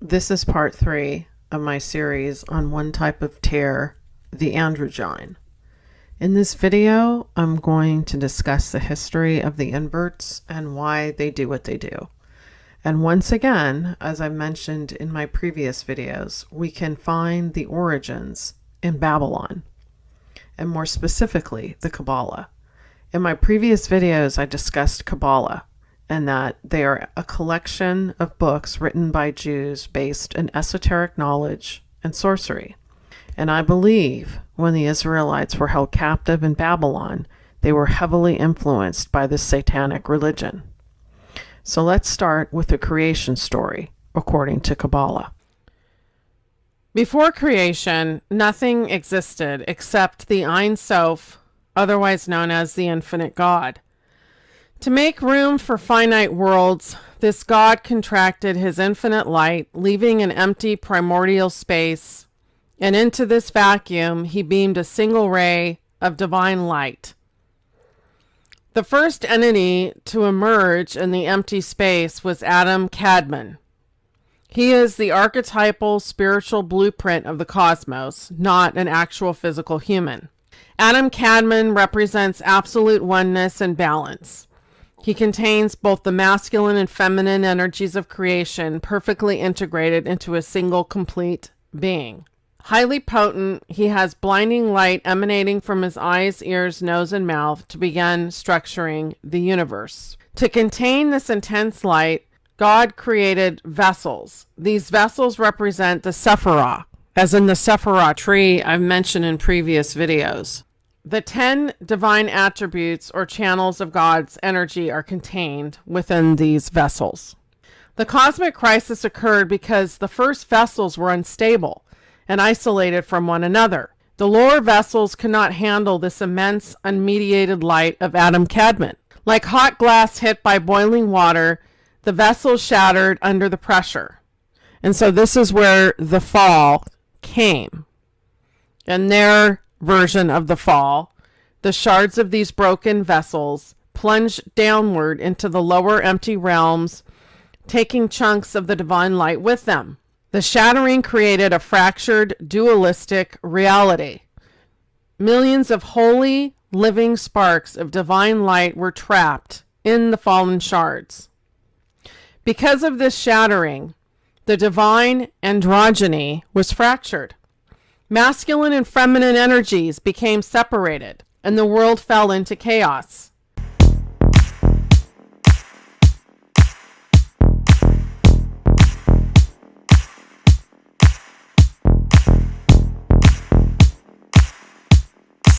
This is part 3 of my series on one type of tear, the androgyne. In this video, I'm going to discuss the history of the inverts and why they do what they do. And once again, as I mentioned in my previous videos, we can find the origins in Babylon, and more specifically, the Kabbalah. In my previous videos, I discussed Kabbalah, and that they are a collection of books written by Jews based in esoteric knowledge and sorcery. And I believe when the Israelites were held captive in Babylon, they were heavily influenced by this satanic religion. So let's start with the creation story, according to Kabbalah. Before creation, nothing existed except the Ein Sof, otherwise known as the infinite God. To make room for finite worlds, this God contracted his infinite light, leaving an empty primordial space, and into this vacuum he beamed a single ray of divine light. The first entity to emerge in the empty space was Adam Kadmon. He is the archetypal spiritual blueprint of the cosmos, not an actual physical human. Adam Kadmon represents absolute oneness and balance. He contains both the masculine and feminine energies of creation, perfectly integrated into a single complete being. Highly potent, he has blinding light emanating from his eyes, ears, nose, and mouth to begin structuring the universe. To contain this intense light, God created vessels. These vessels represent the Sephirah, as in the Sephirah tree I've mentioned in previous videos. The 10 divine attributes or channels of God's energy are contained within these vessels. The cosmic crisis occurred because the first vessels were unstable and isolated from one another. The lower vessels could not handle this immense unmediated light of Adam Kadmon. Like hot glass hit by boiling water, the vessels shattered under the pressure. And so this is where the fall came. And their version of the fall, the shards of these broken vessels plunged downward into the lower empty realms, taking chunks of the divine light with them. The shattering created a fractured, dualistic reality. Millions of holy, living sparks of divine light were trapped in the fallen shards. Because of this shattering, the divine androgyny was fractured. Masculine and feminine energies became separated, and the world fell into chaos.